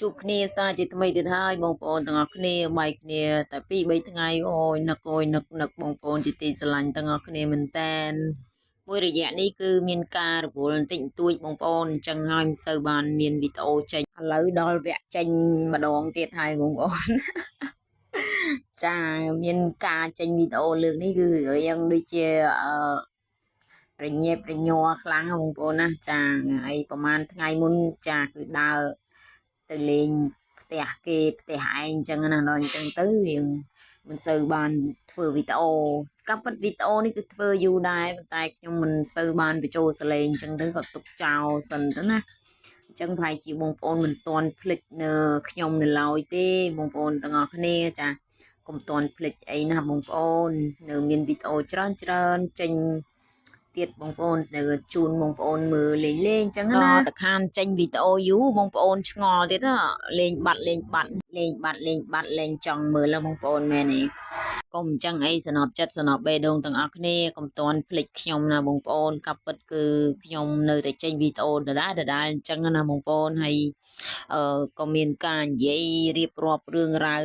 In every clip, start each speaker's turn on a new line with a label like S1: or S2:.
S1: ជួបគ្នាសារជាថ្មីទៀតហើយបងប្អូនទាំងអស់គ្នាបែកគ្នាតែ2 3ថ្ងៃអូយនឹកបងប្អូនជាទីស្រឡាញ់ទាំងអស់គ្នាមែនតែនមួយរយៈនេះគឺមានការរវល់បន្តិចបន្តួចបងប្អូនអញ្ចឹងហើយមិនសូវបានមានវីដេអូចេញឥឡូវដល់វគ្គចេញម្ដងទៀតហើយបងប្អូនចាមានការចេញវីដេអូលើកនេះគឺរៀងដូចជារញ៉េបរញ័រខ្លាំងបងប្អូនណាចាហើយប្រហែលថ្ងៃមុនចាគឺដើរទៅលេងផ្ទះគេផ្ទះឯងអញ្ចឹងណាដល់អញ្ចឹងទៅរៀងមិនសូវបានធ្វើវីដេអូកាប់ពិតវីដេអូនេះគឺធ្វើយូរដែរប៉ុន្តែខ្ញុំមិនសូវបានបញ្ចូលសលេងអញ្ចឹងទៅក៏ទុកចោលសិនទៅណាអញ្ចឹងប្រហែលជាបងប្អូនមិនទាន់ភ្លេចនៅខ្ញុំនៅឡើយទេបងប្អូនទាំងអស់គ្នាចាកុំទាន់ភ្លេចអីណាបងប្អូននៅមានវីដេអូច្រើនចេញទៀតបងប្អូនដែលជូនបងប្អូនមើលលេងអញ្ចឹងណាតខានចេញវីដេអូយូរបងប្អូនឆ្ងល់ទៀតលេងបាត់លេងចង់មើលแล้วបងប្អូនមែនទេកុំអញ្ចឹងអីសំណប់ចិត្តសំណប់បេះដូងទាំងអស់គ្នាកុំតន់ភ្លេចខ្ញុំណាបងប្អូនកាប់ពិតគឺខ្ញុំនៅតែចេញវីដេអូដដែលអញ្ចឹងណាបងប្អូនហើយក៏មានការនិយាយរៀបរាប់រឿងរ៉ាវ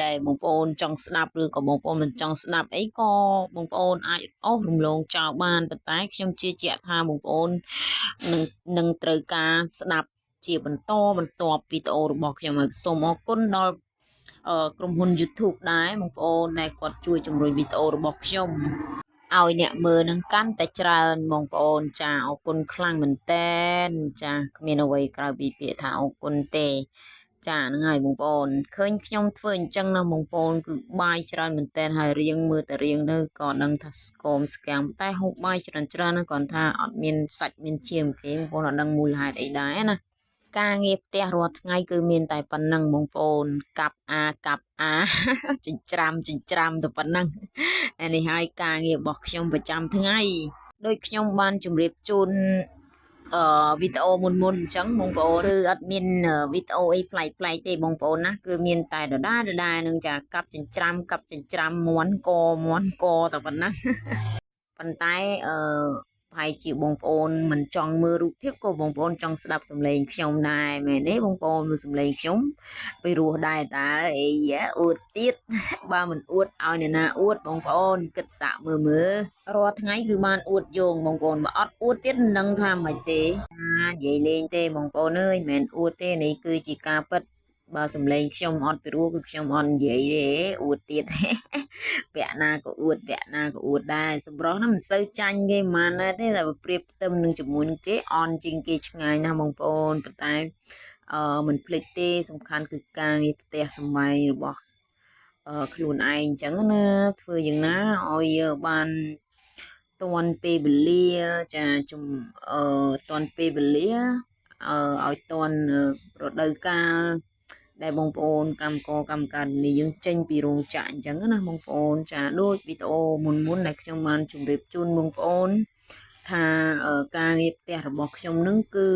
S1: ដែលបងប្អូនចង់ស្ដាប់ឬក៏បងប្អូនមិនចង់ស្ដាប់អីក៏បងប្អូនអាចអស់រំលងចោលបានប៉ុន្តែខ្ញុំជឿជាក់ថាបងប្អូននឹងត្រូវការស្ដាប់ជាបន្តបន្ទាប់វីដេអូរបស់ខ្ញុំហើយសូមអរគុណដល់ក្រុមហ៊ុន YouTube ដែរបងប្អូនដែលគាត់ជួយជំរុញវីដេអូរបស់ខ្ញុំឲ្យអ្នកមើលនឹងកាន់តែច្រើនបងប្អូនចាអរគុណខ្លាំងមែនតែនចាគ្មានអ្វីក្រៅពីពាក្យថាអរគុណទេចាហ្នឹងហើយបងប្អូនឃើញខ្ញុំធ្វើអញ្ចឹងណាបងប្អូនគឺបាយច្រើនមែនតែនហើយរៀងមើលតែរៀងទៅក៏ដឹងថាស្គមស្គាំងតែហូបបាយច្រើនណាគាត់ថាអត់មានសាច់មានឈាមគេបងប្អូនអត់ដឹងមូលហេតុអីដែរណាការងារផ្ទះរាល់ថ្ងៃគឺមានតែប៉ុណ្ណឹងបងប្អូនកាប់អាចិញ្ច្រាំទៅប៉ុណ្ណឹងនេះហើយការងាររបស់ខ្ញុំប្រចាំថ្ងៃដោយខ្ញុំបានជម្រាបជូនវីដេអូមុនអញ្ចឹងបងប្អូនគឺអត់មានវីដេអូអីប្លែកទេបងប្អូនណាគឺមានតែដដែលនឹងចាកាប់ចិញ្ច្រាំមាន់កតែប៉ុណ្ណាប៉ុន្តែប្រហែលជាបងប្អូនមិនចង់មើលរូបភាពក៏បងប្អូនចង់ស្ដាប់សំឡេងខ្ញុំដែរមែនទេបងប្អូនមើលសំឡេងខ្ញុំពីរោះដែរតើអីអួតទៀតបើមិនអួតឲ្យអ្នកណាអួតបងប្អូនគិតសាក់មើលរាល់ថ្ងៃគឺបានអួតយោងបងប្អូនបើអត់អួតទៀតមិនដឹងថាមិនទេនិយាយលេងទេបងប្អូនអើយមិនអួតទេនេះគឺជាការពិតបើសំឡេងខ្ញុំអត់ពីរោះគឺខ្ញុំអត់និយាយទេអួតទៀតពាក់ណាក៏អួតដែរសម្រស់ហ្នឹងមិនសូវចាញ់គេហ្មងណាទេតែប្រៀបផ្ទឹមនឹងជាមួយនឹងគេអន់ជាងគេឆ្ងាយណាស់បងប្អូនប៉ុន្តែមិនភ្លេចទេសំខាន់គឺការងារផ្ទះសម្បែងរបស់ខ្លួនឯងអញ្ចឹងណាធ្វើយ៉ាងណាឲ្យបានតាន់ពេលវេលាចាតាន់ពេលវេលាឲ្យតាន់រដូវកាលដែលបងប្អូនកម្មការនេះយើងចេញពីរោងចក្រអញ្ចឹងណាបងប្អូនចាដូចវីដេអូមុនដែលខ្ញុំបានជម្រាបជូនបងប្អូនថាការងារផ្ទះរបស់ខ្ញុំនឹងគឺ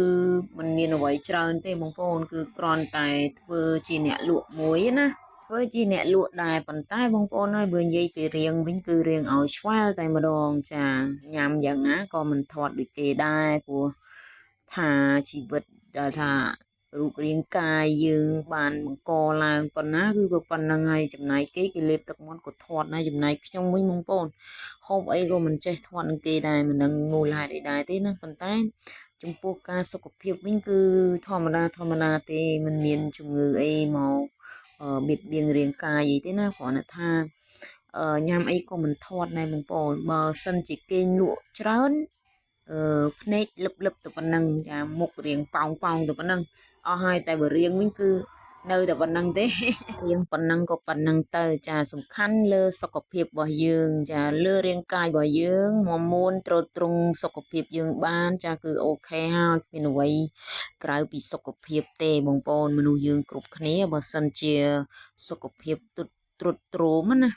S1: มันមានអ្វីច្រើនទេបងប្អូនគឺគ្រាន់តែធ្វើជាអ្នកលក់មួយណាធ្វើជាអ្នកលក់ដែរប៉ុន្តែបងប្អូនអើយបើនិយាយពីរៀងវិញគឺរៀងឲ្យឆ្វាលតែម្ដងចាញ៉ាំយ៉ាងណាក៏មិនធាត់ដូចគេដែរព្រោះថាជីវិតដែលថារូបរាងកាយយើងបានបង្កឡើងប៉ុណ្ណាគឺក៏ប៉ុណ្ណឹងហើយចំណែកគេលេបទឹកមាត់ក៏ធាត់ដែរចំណែកខ្ញុំវិញបងប្អូនហូបអីក៏មិនចេះធាត់នឹងគេដែរមិនដឹងមូលហេតុអីដែរទេណាប៉ុន្តែចំពោះការសុខភាពវិញគឺធម្មតាទេមិនមានជំងឺអីមកបៀតបៀនរាងកាយអីទេណាគ្រាន់តែថាញ៉ាំអីក៏មិនធាត់ដែរបងប្អូនបើសិនជាគេលក់ច្រើនភ្នែកលឹបទៅប៉ុណ្ណឹងចាមុខរៀងប៉ោងទៅប៉ុណ្ណឹងអស់ហើយតែបើរៀងវិញគឺនៅតែប៉ុណ្ណឹងទេរៀងប៉ុណ្ណឹងក៏ប៉ុណ្ណឹងទៅចាសំខាន់លើសុខភាពរបស់យើងចាលើរាងកាយរបស់យើងមួនទ្រទ្រង់សុខភាពយើងបានចាគឺអូខេហើយគ្មានអ្វីក្រៅពីសុខភាពទេបងប្អូនមនុស្សយើងគ្រប់គ្នាបើសិនជាសុខភាពទ្រុឌទ្រោមណា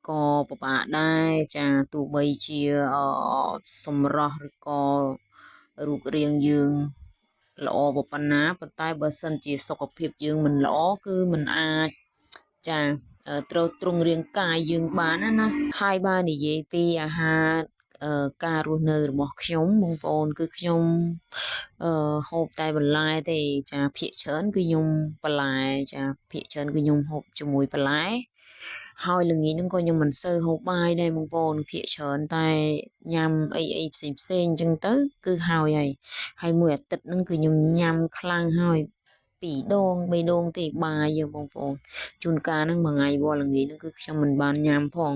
S1: ក៏ពិបាកដែរចាទោះបីជាសម្រស់ឬក៏រូបរាងយើងល្អប៉ុណ្ណាប៉ុន្តែបើសិនជាសុខភាពយើងមិនល្អគឺមិនអាចចាត្រូវទ្រង់រាងកាយយើងបានណាហើយបើនិយាយពីអាហារ ការរស់នៅរបស់ខ្ញុំបងប្អូនគឺខ្ញុំហូបតែបន្លែទេចាភាគច្រើនគឺខ្ញុំបន្លែចាភាគច្រើនគឺខ្ញុំហូបជាមួយបន្លែហើយល្ងាចហ្នឹងក៏ខ្ញុំមិនសូវហូបបាយដែរបងប្អូនភាគច្រើនតែញ៉ាំអីផ្សេងអញ្ចឹងទៅគឺហើយមួយអាទិត្យហ្នឹងគឺខ្ញុំញ៉ាំខ្លាំងហើយ2 ដង 3 ដងទេបាយយើងបងប្អូនជួនកាលហ្នឹងមួយថ្ងៃវល់ល្ងាចហ្នឹងគឺខ្ញុំមិនបានញ៉ាំផង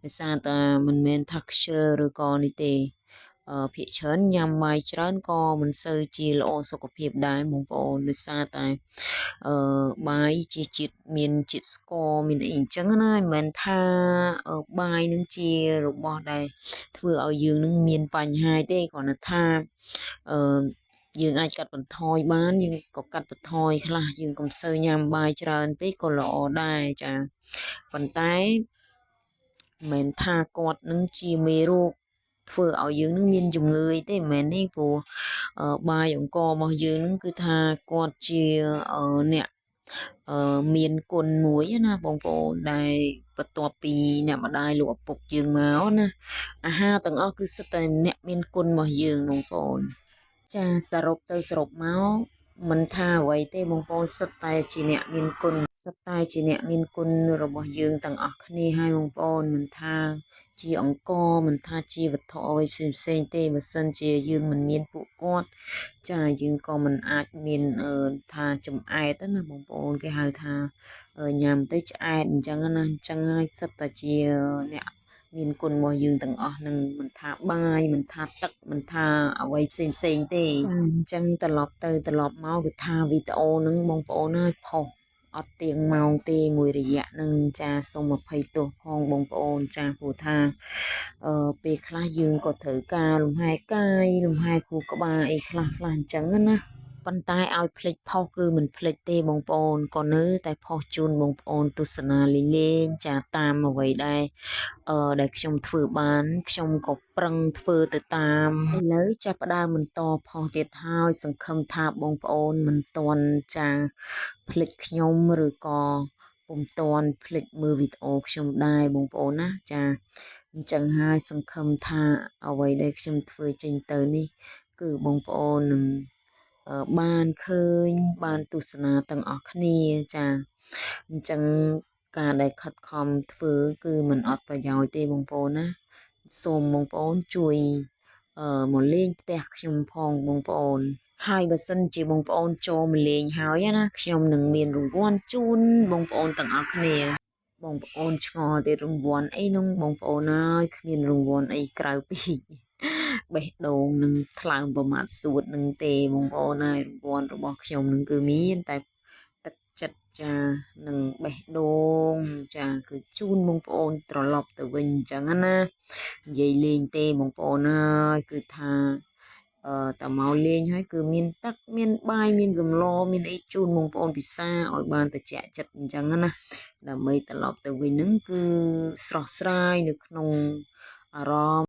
S1: ដោយសារតែមិនមែនថាខ្ជិលឬក៏នេះទេភាគច្រើនញ៉ាំបាយច្រើនក៏មិនសូវជាល្អសុខភាពដែរបងប្អូនដោយសារតែបាយជាជាតិមានជាតិស្ករមានអីអញ្ចឹងណាមិនមែនថាបាយនឹងជារបស់ដែលធ្វើឲ្យយើងនឹងមានបញ្ហាទេគ្រាន់តែថាអឺយើងអាចកាត់បន្ថយបានយើងក៏កាត់បន្ថយខ្លះយើងកុំសូវញ៉ាំបាយច្រើនពេកក៏ល្អដែរចាប៉ុន្តែមិនមែនថាគាត់នឹងជាមេរោគធ្វើឲ្យយើងនឹងមានជំងឺអីទេមិនមែនទេព្រោះបាយអង្កររបស់យើងនឹងគឺថាគាត់ជាអ្នកមានគុណមួយណាបងប្អូនដែលបន្ទាប់ពីអ្នកម្ដាយលោកឪពុកយើងមកណាអាហារទាំងអស់គឺសុទ្ធតែអ្នកមានគុណរបស់យើងបងប្អូនចាសរុបទៅសរុបមកមិនថាអ្វីទេបងប្អូនសុទ្ធតែជាអ្នកមានគុណសុទ្ធតែជាអ្នកមានគុណរបស់យើងទាំងអស់គ្នាហើយបងប្អូនមិនថាជាអង្គមិនថាជាវត្ថុអ្វីផ្សេងទេបើសិនជាយើងមិនមានពួកគាត់ចាយើងក៏មិនអាចមានថាចំអែតណាបងប្អូនគេហៅថាញ៉ាំទៅឆ្អែតអញ្ចឹងណាអញ្ចឹងហើយសិតតែជាអ្នកមានគុណរបស់យើងទាំងអស់នឹងមិនថាបាយមិនថាទឹកមិនថាអ្វីផ្សេងទេចាអញ្ចឹងត្រឡប់ទៅត្រឡប់មកគឺថាវីដេអូហ្នឹងបងប្អូនហើយផុសអត់ទៀងម៉ោងទេមួយរយៈនឹងចាសូមអភ័យទោសផងបងប្អូនចាព្រោះថាពេលខ្លះយើងក៏ត្រូវការលំហែកាយលំហែខួរក្បាលអីខ្លះអញ្ចឹងណាប៉ុន្តែឲ្យភ្លេចផុសគឺមិនភ្លេចទេបងប្អូនក៏នៅតែផុសជូនបងប្អូនទស្សនាលេងចាតាមអ្វីដែលខ្ញុំធ្វើបានខ្ញុំក៏ប្រឹងធ្វើទៅតាមឥឡូវចាប់ផ្ដើមបន្តផុសទៀតហើយសង្ឃឹមថាបងប្អូនមិនតន់ចាភ្លេចខ្ញុំឬក៏ពុំតន់ភ្លេចមើលវីដេអូខ្ញុំដែរបងប្អូនណាចាអញ្ចឹងហើយសង្ឃឹមថាអ្វីដែលខ្ញុំធ្វើចេញទៅនេះគឺបងប្អូននឹងបានឃើញបានទស្សនាទាំងអស់គ្នាចាអញ្ចឹងការដែលខិតខំធ្វើគឺមិនអត់ប្រយោជន៍ទេបងប្អូនណាសូមបងប្អូនជួយមកលេងផ្ទះខ្ញុំផងបងប្អូនហើយបើសិនជាបងប្អូនចូលមកលេងហើយណាខ្ញុំនឹងមានរង្វាន់ជូនបងប្អូនទាំងអស់គ្នាបងប្អូនឆ្ងល់ទេរង្វាន់អីនោះបងប្អូនអើយគ្មានរង្វាន់អីក្រៅពីបេះដូងនឹងថ្លើមប្រមាថសួតនឹងទេបងប្អូនហើយរង្វាន់របស់ខ្ញុំនឹងគឺមានតែទឹកចិត្តចានឹងបេះដូងចាគឺជូនបងប្អូនត្រឡប់ទៅវិញអញ្ចឹងណានិយាយលេងទេបងប្អូនហើយគឺថាតមកលេងហើយគឺមានទឹកមានបាយមានសម្លមានអីជូនបងប្អូនពិសាឲ្យបានត្រជាក់ចិត្តអញ្ចឹងណាដើម្បីត្រឡប់ទៅវិញនឹងគឺស្រស់ស្រាយនៅក្នុងអារម្មណ៍